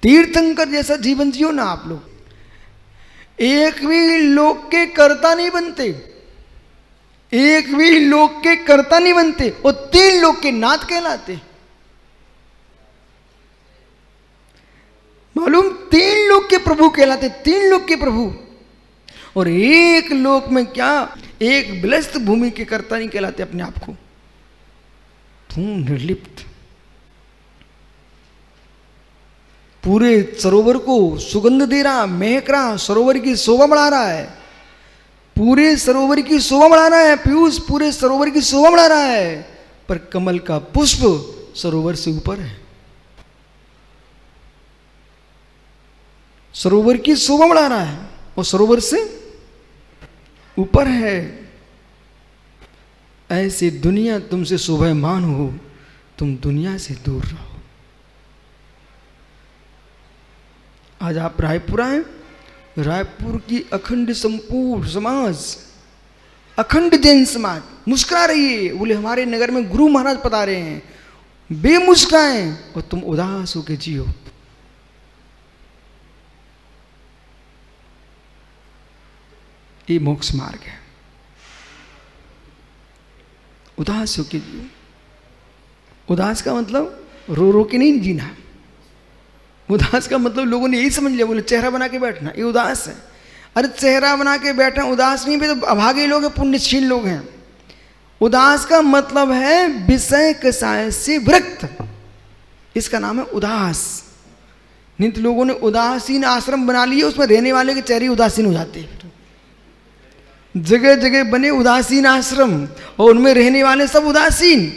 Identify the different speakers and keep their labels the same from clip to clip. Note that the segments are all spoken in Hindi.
Speaker 1: तीर्थंकर जैसा जीवन जियो ना आप लोग। एक भी लोक के कर्ता नहीं बनते, एक भी लोक के कर्ता नहीं बनते, और 3 लोक के नाथ कहलाते। मालूम, 3 लोक के प्रभु कहलाते, 3 लोक के प्रभु। और एक लोक में क्या, एक विलस्त भूमि के कर्ता नहीं कहलाते अपने आप को। तू निर्लिप्त, पूरे सरोवर को सुगंध दे रहा, महक रहा, सरोवर की शोभा बढ़ा रहा है, पूरे सरोवर की शोभा बढ़ा रहा है। पीयूष पूरे सरोवर की शोभा बढ़ा रहा है, पर कमल का पुष्प सरोवर से ऊपर है। सरोवर की शोभा बढ़ा रहा है और सरोवर से ऊपर है। ऐसे दुनिया तुमसे शोभायमान हो, तुम दुनिया से दूर रहो। आज आप रायपुर आए, रायपुर की अखंड संपूर्ण समाज, अखंड जैन समाज मुस्कुरा रही है, बोले हमारे नगर में गुरु महाराज पधारे हैं, बेमुस्कुराए, और तुम उदास होके जियो। ये मोक्ष मार्ग है, उदास होके जियो। उदास का मतलब रो रो के नहीं जीना। उदास का मतलब लोगों ने यही समझ लिया, बोले चेहरा बना के बैठना, ये उदास है। अरे चेहरा बना के बैठना उदास नहीं, तो अभागे लोग हैं, पुण्यशील लोग हैं। उदास का मतलब है विषय कसाय से विरक्त, इसका नाम है उदास। नहीं तो लोगों ने उदासीन आश्रम बना लिए, उसमें रहने वाले के चेहरे उदासीन हो जाते हैं। जगह जगह बने उदासीन आश्रम और उनमें रहने वाले सब उदासीन।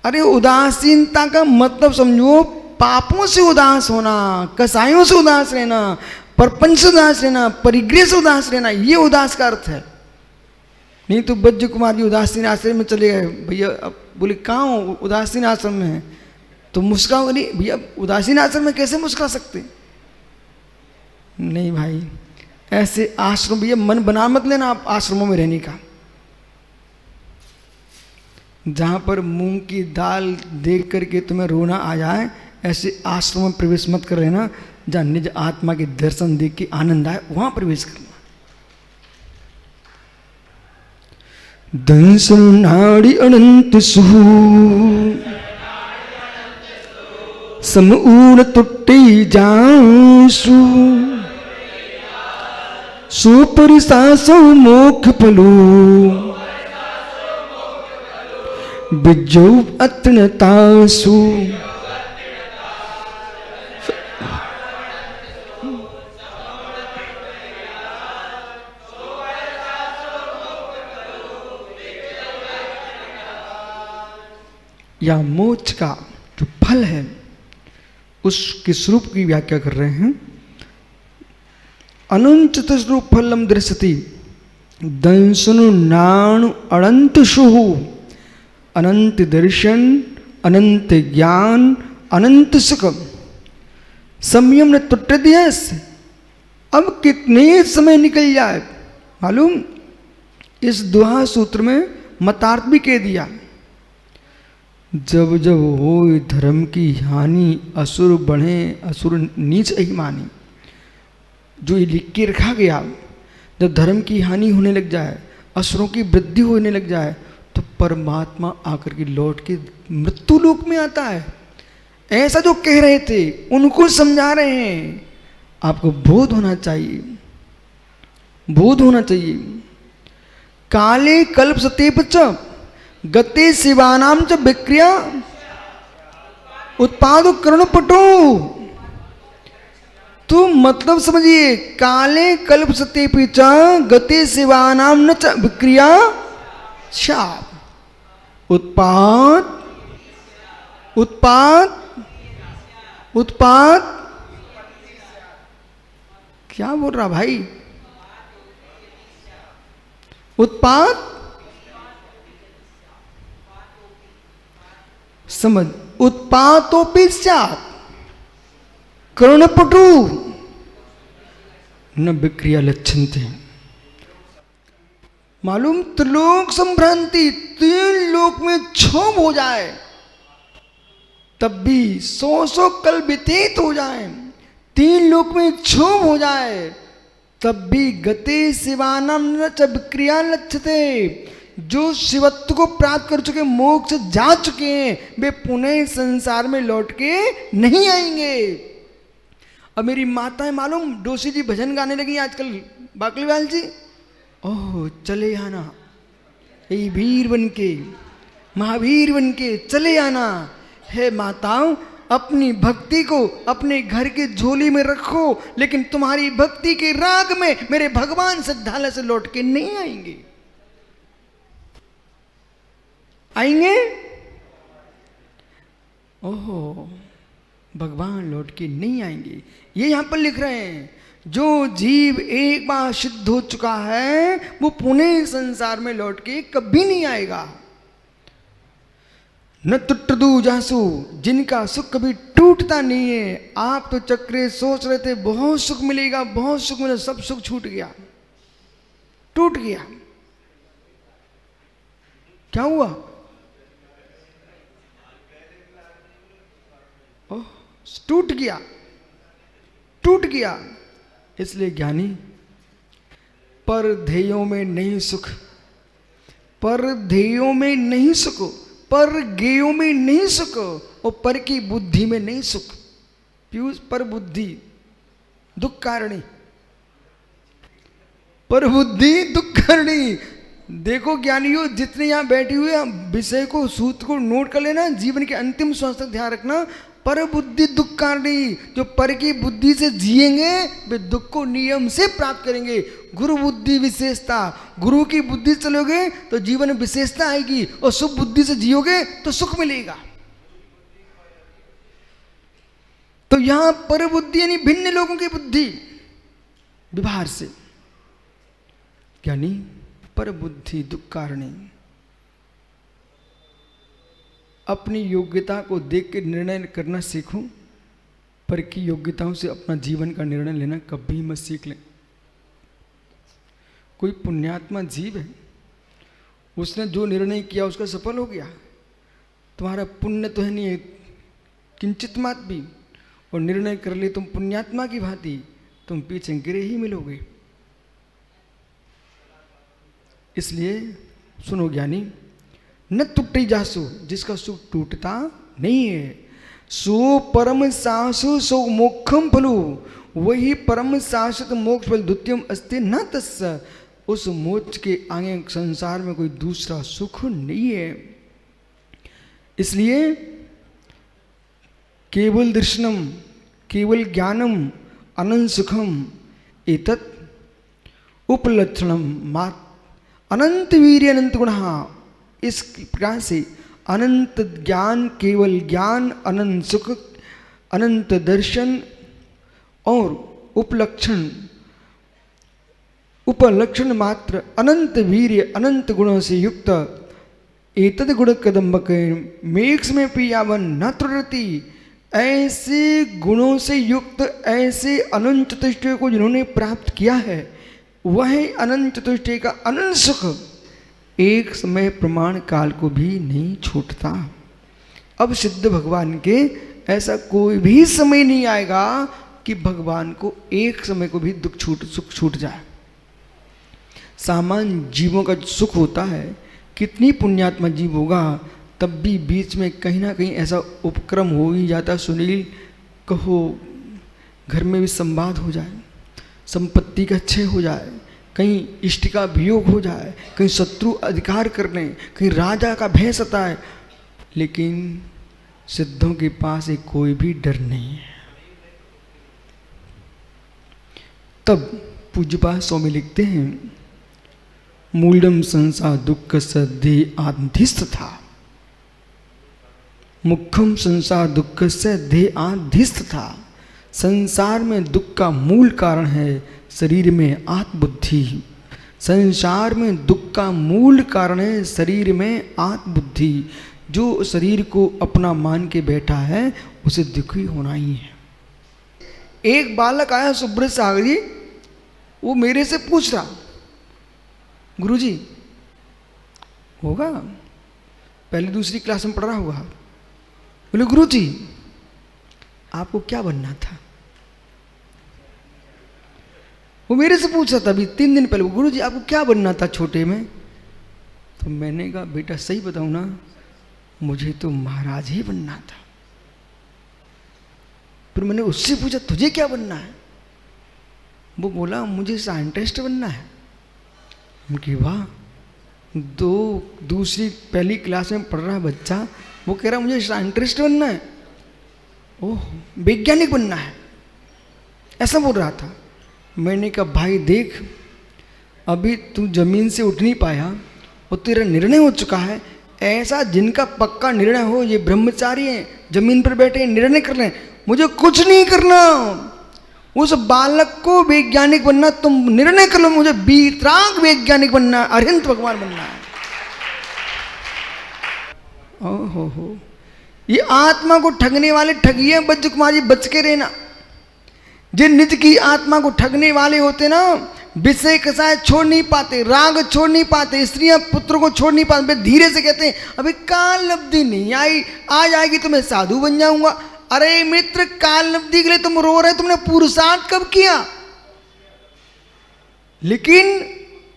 Speaker 1: अरे उदासीनता का मतलब समझो, पापों से उदास होना, कसायों से उदास रहना, परपंच से उदास रहना, परिग्रह से उदास रहना, ये उदास का अर्थ है। नहीं तो बज्ज कुमार जी उदासीन आश्रम में चले गए, भैया अब बोले कहाँ हो, उदासीन आश्रम में है, तो मुस्कुराओ। नहीं भैया, उदासीन आश्रम में कैसे मुस्कुरा सकते? नहीं भाई, ऐसे आश्रम, भैया मन बना मत लेना आप आश्रमों में रहने का, जहां पर मूंग की दाल देख करके तुम्हें रोना आ जाए, ऐसे आश्रम में प्रवेश मत कर लेना। जहाँ निज आत्मा के दर्शन देख के आनंद आए, वहां प्रवेश करना। दंसन नाड़ी अनंत सुहु समूल तुट्टी जासु सुपरिसासो मोख फलू बिजो अत्नतासु। या मोक्ष का जो फल है, उसके स्वरूप की व्याख्या कर रहे हैं। अनंत स्वरूप फलम दृश्यति दंसनु नाणु अनंत शुहु। अनंत दर्शन, अनंत ज्ञान, अनंत सुख। संयम ने टूट दिया इससे। अब कितने समय निकल जाए मालूम, इस दोहा सूत्र में मतार्थ भी कह दिया। जब जब हो धर्म की हानि, असुर बढ़े असुर नीच अहिमानी, जो ये लिख के रखा गया, जब धर्म की हानि होने लग जाए, असुरों की वृद्धि होने लग जाए, तो परमात्मा आकर के लौट के मृत्यु लोक में आता है। ऐसा जो कह रहे थे उनको समझा रहे हैं। आपको बोध होना चाहिए, बोध होना चाहिए। काले कल्प सतेप च गते शिवानाम च विक्रिया उत्पादो करुणपटो। तो मतलब समझिए, काले कल्प सतेपि च गते शिवानाम न च विक्रिया शाप। उत्पाद उत्पाद उत्पाद, क्या बोल रहा भाई? उत्पाद समझ, उत्पातोपि स्यात् करुणपटु न विक्रिया लक्षन्ते। मालूम, त्रिलोक संभ्रांति, 3 लोक लोक में क्षोभ हो जाए, तब भी 100 कल व्यतीत हो जाए, 3 लोक में क्षोभ हो जाए, तब भी गते शिवानंद च विक्रिया लक्ष्यते, जो शिवत्व को प्राप्त कर चुके, मोक्ष जा चुके हैं, वे पुनः संसार में लौट के नहीं आएंगे। अब मेरी माताएं मालूम डोसी जी भजन गाने लगी आजकल, बाकलीवाल जी, ओह चले आना, ये वीर बन के, महावीर बन के चले आना। हे माताओं, अपनी भक्ति को अपने घर के झोली में रखो, लेकिन तुम्हारी भक्ति के राग में मेरे भगवान श्रद्धालय से लौट के नहीं आएंगे। आएंगे? ओहो, भगवान लौट के नहीं आएंगे। ये यहां पर लिख रहे हैं, जो जीव एक बार सिद्ध हो चुका है वो पुनः संसार में लौट के कभी नहीं आएगा। न टूटदू जासू, जिनका सुख कभी टूटता नहीं है। आप तो चक्रे सोच रहे थे बहुत सुख मिलेगा, बहुत सुख मिलेगा, सब सुख छूट गया, टूट गया। क्या हुआ? ओह, टूट गया, टूट गया। इसलिए ज्ञानी, पर ध्येयों में नहीं सुख, पर ध्येयों में नहीं सुख, पर गेयों में नहीं सुख, और पर की बुद्धि में नहीं सुख। पीयूष, पर बुद्धि दुख कारणी, पर बुद्धि दुख कारणी। देखो ज्ञानियों, जितने यहां बैठे हुए विषय को, सूत्र को नोट कर लेना, जीवन के अंतिम श्वास तक ध्यान रखना। पर बुद्धि दुख कारणी, जो पर की बुद्धि से जिएंगे वे दुख को नियम से प्राप्त करेंगे। गुरु बुद्धि विशेषता, गुरु की बुद्धि चलोगे तो जीवन में विशेषता आएगी, और शुभ बुद्धि से जियोगे तो सुख मिलेगा। तो यहां पर बुद्धि यानी भिन्न लोगों की बुद्धि व्यवहार से, यानी पर बुद्धि दुख कारणी। अपनी योग्यता को देख के निर्णय करना सीखो, पर की योग्यताओं से अपना जीवन का निर्णय लेना कभी मत सीख लें। कोई पुण्यात्मा जीव है, उसने जो निर्णय किया उसका सफल हो गया। तुम्हारा पुण्य तो है नहीं किंचित मात भी, और निर्णय कर ले तुम पुण्यात्मा की भांति, तुम पीछे गिरे ही मिलोगे। इसलिए सुनो ज्ञानी, न टूटी जासु, जिसका सुख टूटता नहीं है। सो परम सासु सो मोक्षम फलु, वही परम शाश्वत मोक्ष फल द्वितीयम अस्ति न तस्य, उस मोक्ष के आगे संसार में कोई दूसरा सुख नहीं है। इसलिए केवल दर्शनम, केवल ज्ञानम, अनंत सुखम, एतत् उपलक्षणम मात अनंत वीर्य अनंत गुण। इस प्रकार से अनंत ज्ञान, केवल ज्ञान, अनंत सुख, अनंत दर्शन और उपलक्षण मात्र अनंत वीर्य, अनंत गुणों से युक्त एतद गुण कदम्बक मेघ में पियावन न त्रुटति, ऐसे गुणों से युक्त ऐसे अनंत चतुष्टय को जिन्होंने प्राप्त किया है, वह अनंत चतुष्टय का अनंत सुख एक समय प्रमाण काल को भी नहीं छूटता। अब सिद्ध भगवान के ऐसा कोई भी समय नहीं आएगा कि भगवान को एक समय को भी सुख छूट जाए। सामान्य जीवों का सुख होता है, कितनी पुण्यात्मा जीव होगा तब भी बीच में कहीं ना कहीं ऐसा उपक्रम हो ही जाता। सुनील कहो, घर में भी संवाद हो जाए, संपत्ति का क्षय हो जाए, कहीं इष्ट का वियोग हो जाए, कहीं शत्रु अधिकार करने, कहीं राजा का भय सताए, लेकिन सिद्धों के पास एक कोई भी डर नहीं है। तब पूज्यपाद स्वामी लिखते हैं, मूलम संसार दुख सद्धि आधिस्थ था, मुखम संसार दुख से ध्येय आधिस्थ था। संसार में दुख का मूल कारण है शरीर में आत्मबुद्धि। संसार में दुख का मूल कारण है शरीर में आत्मबुद्धि। जो शरीर को अपना मान के बैठा है उसे दुखी होना ही है। एक बालक आया सुब्रत सागर जी, वो मेरे से पूछ रहा, गुरुजी होगा पहली दूसरी क्लास में पढ़ रहा होगा। बोले गुरुजी आपको क्या बनना था? वो मेरे से पूछा था अभी 3 दिन पहले, गुरुजी आपको क्या बनना था छोटे में? तो मैंने कहा बेटा सही बताऊं ना, मुझे तो महाराज ही बनना था। फिर मैंने उससे पूछा तुझे क्या बनना है? वो बोला मुझे साइंटिस्ट बनना है। उनकी वाह, दूसरी पहली क्लास में पढ़ रहा बच्चा वो कह रहा मुझे साइंटिस्ट बनना है, ओह वैज्ञानिक बनना है, ऐसा बोल रहा था। मैंने कहा भाई देख, अभी तू जमीन से उठ नहीं पाया और तेरा निर्णय हो चुका है। ऐसा जिनका पक्का निर्णय हो, ये ब्रह्मचारी हैं, जमीन पर बैठे निर्णय कर लें, मुझे कुछ नहीं करना। उस बालक को वैज्ञानिक बनना, तुम निर्णय कर लो, मुझे वीतराग वैज्ञानिक बनना है, अरिहंत भगवान बनना है। ओहो, ये आत्मा को ठगने वाले ठगिए बच्च कुमार जी, बच के रहना। जिन निज की आत्मा को ठगने वाले होते ना, विषय कसाय छोड़ नहीं पाते, राग छोड़ नहीं पाते, स्त्रियां पुत्र को छोड़ नहीं पाते, धीरे से कहते हैं अभी काल अवधि नहीं आई, आ जाएगी तो मैं साधु बन जाऊंगा। अरे मित्र, काल अवधि के लिए तुम रो रहे, तुमने पुरुषार्थ कब किया? लेकिन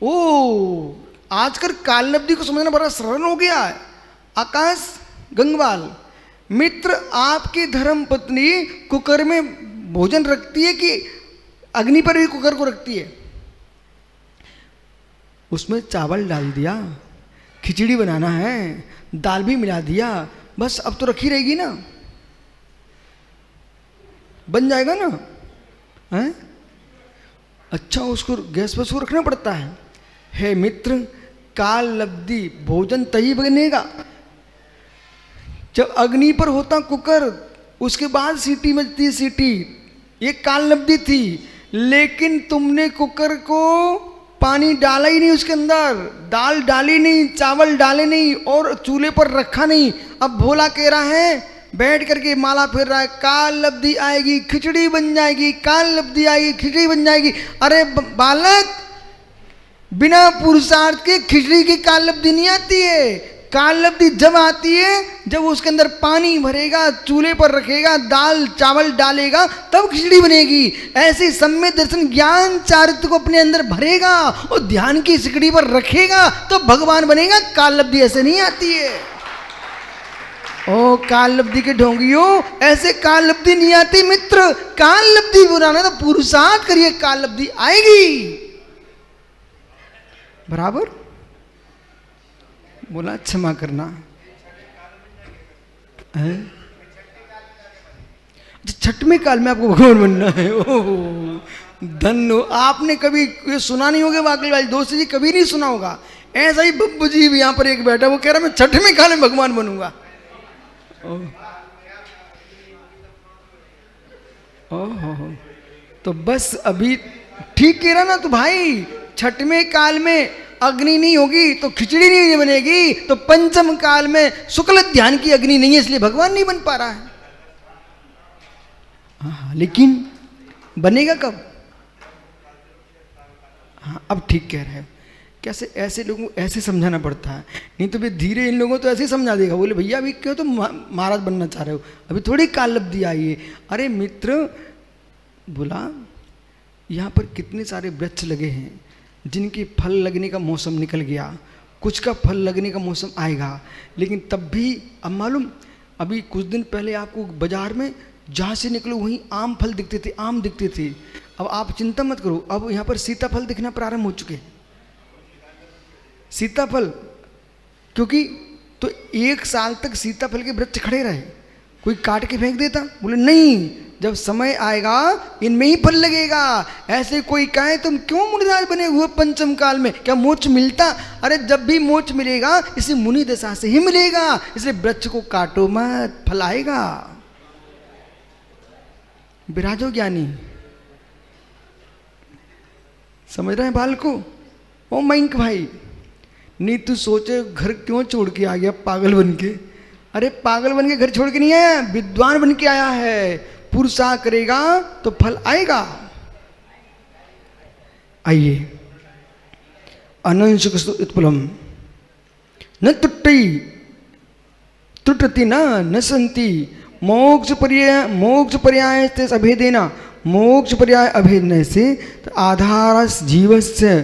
Speaker 1: ओ आजकल काल अवधि को समझना बड़ा सरल हो गया है। आकाश गंगवाल मित्र, आपकी धर्म पत्नी कुकर में भोजन रखती है कि अग्नि पर भी कुकर को रखती है? उसमें चावल डाल दिया, खिचड़ी बनाना है, दाल भी मिला दिया, बस अब तो रखी रहेगी ना, बन जाएगा ना, हैं? अच्छा उसको गैस पर उसको रखना पड़ता है। हे मित्र, काल अवधि भोजन तभी बनेगा जब अग्नि पर होता कुकर, उसके बाद सीटी बजती, सीटी, ये काल अवधि थी। लेकिन तुमने कुकर को पानी डाला ही नहीं, उसके अंदर दाल डाली नहीं, चावल डाले नहीं और चूल्हे पर रखा नहीं। अब भोला कह रहा है, बैठ करके माला फेर रहा है, काल अवधि आएगी खिचड़ी बन जाएगी, काल अवधि आएगी खिचड़ी बन जाएगी। अरे बालक, बिना पुरुषार्थ के खिचड़ी की काल अवधि नहीं आती है। काल अवधि जब आती है जब उसके अंदर पानी भरेगा, चूल्हे पर रखेगा, दाल चावल डालेगा, तब खिचड़ी बनेगी। ऐसे सम्यक दर्शन ज्ञान चारित्र को अपने अंदर भरेगा और ध्यान की सिकड़ी पर रखेगा तो भगवान बनेगा। काल अवधि ऐसे नहीं आती है। ओ काल अवधि के ढोंगियों, ऐसे काल अवधि नहीं आती मित्र। काल अवधि बुलाना तो पुरुषार्थ करिए, काल अवधि आएगी। बराबर बोला, क्षमा करना है? छठवें काल में आपको भगवान बनना है। ओह धन्य, आपने कभी ये सुना नहीं होगा, वाकई वाली दोस्त जी कभी नहीं सुना होगा। ऐसा ही बब्बू जी भी यहाँ पर एक बैठा, वो कह रहा मैं छठवें काल में भगवान बनूंगा। ओह तो बस अभी ठीक कह रहा ना, तो भाई छठवें काल में अग्नि नहीं होगी तो खिचड़ी नहीं बनेगी, तो पंचम काल में शुक्ल ध्यान की अग्नि नहीं है, इसलिए भगवान नहीं बन पा रहा है। हाँ, लेकिन बनेगा कब? हाँ अब ठीक कह रहे हैं। कैसे ऐसे लोगों को ऐसे समझाना पड़ता है, नहीं तो फिर धीरे इन लोगों तो ऐसे ही समझा देगा। बोले भैया अभी क्यों तुम महाराज बनना चाह रहे हो, अभी थोड़ी काल अवधि आई है। अरे मित्र, बोला यहाँ पर कितने सारे वृक्ष लगे हैं जिनके फल लगने का मौसम निकल गया, कुछ का फल लगने का मौसम आएगा, लेकिन तब भी अब मालूम, अभी कुछ दिन पहले आपको बाजार में जहाँ से निकलो वहीं आम फल दिखते थे, आम दिखते थे। अब आप चिंता मत करो, अब यहाँ पर सीताफल दिखना प्रारंभ हो चुके हैं। सीताफल, क्योंकि तो 1 साल तक सीताफल के वृक्ष खड़े रहे, कोई काट के फेंक देता? बोले नहीं, जब समय आएगा इनमें ही फल लगेगा। ऐसे कोई कहे तुम क्यों मुनिराज बने हुए पंचम काल में, क्या मोक्ष मिलता? अरे जब भी मोक्ष मिलेगा इसी मुनि दशा से ही मिलेगा, इसलिए वृक्ष को काटो मत, फल आएगा। विराजो ज्ञानी, समझ रहे हैं बाल को? ओ मयंक भाई, नहीं तू सोचे घर क्यों छोड़ के आ गया पागल बन के? अरे पागल बन के घर छोड़ के नहीं आया, विद्वान बन के आया है। पुरुषार्थ करेगा तो फल आएगा। आइए, अनंशुक उत्पलम न तुट्टई त्रुटति न संति मोक्ष पर्याय अभेदेना मोक्ष पर्याय अभेदने से आधारस जीवस्य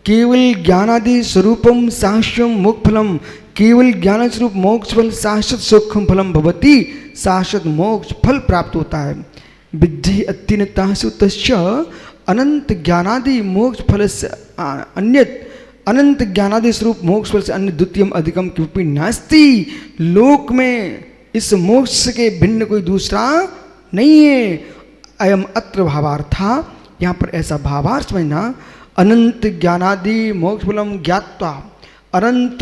Speaker 1: केवल ज्ञानादि स्वरूपम शाश्वतम मोक्ष फलम केवल ज्ञान स्वरूप मोक्ष फल शाश्वत सुखम फलम भवति शाश्वत मोक्ष फल प्राप्त होता है। विद्धि अत्यनतासु तस्य अनंत ज्ञानादि मोक्ष फल से अन्यत अनंत ज्ञानादि स्वरूप मोक्ष फल से अन्य द्वितीयम अधिकम किमपि नास्ति। लोक में इस मोक्ष के भिन्न कोई दूसरा नहीं है। अयम अत्र भावार्था, यहाँ पर ऐसा भावार्थ समझना। अनंत ज्ञानादि मोक्ष फलम ज्ञात्वा, अनंत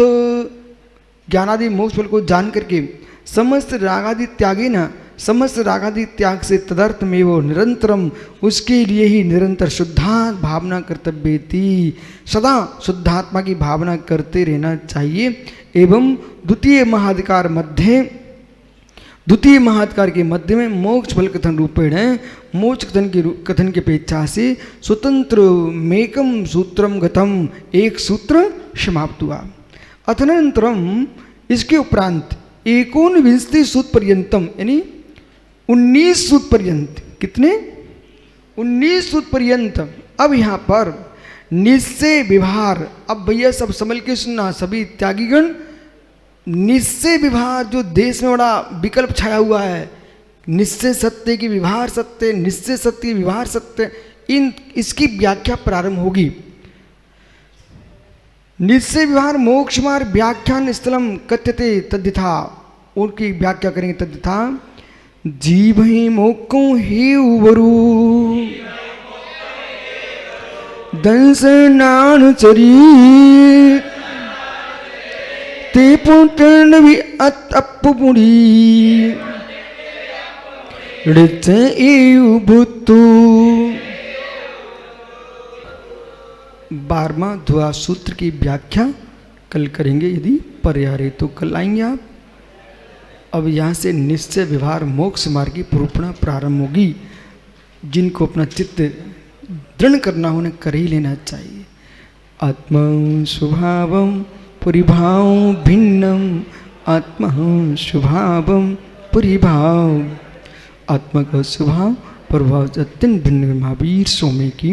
Speaker 1: ज्ञानादि मोक्ष फल को जान करके समस्त रागादि त्यागे न, समस्त रागादि त्याग से तदर्थमेव निरंतरम, उसके लिए ही निरंतर शुद्धा भावना कर्तव्य थी। सदा शुद्धात्मा की भावना करते रहना चाहिए। एवं द्वितीय महाधिकार के मध्य में मोक्ष फल कथन रूपेण है। मोक्ष कथन की अपेक्षा से स्वतंत्र मेकम सूत्रम गतम, एक सूत्र समाप्त हुआ। अतनंतरम इसके उपरांत 19 सूत्र पर्यंतम, यानी 19 सूत्र पर्यंत, कितने 19 सूत्र पर्यंत। अब यहाँ पर निश्चय व्यवहार, अब भैया सब संभल के सुनना सभी त्यागीगण। निश्चय व्यवहार जो देश में बड़ा विकल्प छाया हुआ है, निश्चय सत्य की व्यवहार सत्य, निश्चय सत्य की व्यवहार सत्य, इसकी व्याख्या प्रारंभ होगी। निश्चय व्यवहार मोक्ष मार्ग व्याख्यान स्थलम कथ्यते तद्यथा, उनकी व्याख्या करेंगे तद्यथा। जीव ही मोक्को ही उबरू दंस नान चरी ते पुटन भी अपुड़ी भूतु। 12वां द्वा सूत्र की व्याख्या कल करेंगे, यदि पर्याय तो कल आएंगे आप। अब यहाँ से निश्चय व्यवहार मोक्ष मार्ग की निरूपणा प्रारंभ होगी। जिनको अपना चित्त दृढ़ करना हो उन्हें कर ही लेना चाहिए। आत्मा स्वभावम परिभाव भिन्नम, आत्मा स्वभावम परिभाव, आत्मा का स्वभाव प्रभाव अत्यंत भिन्न। महावीर स्वामी की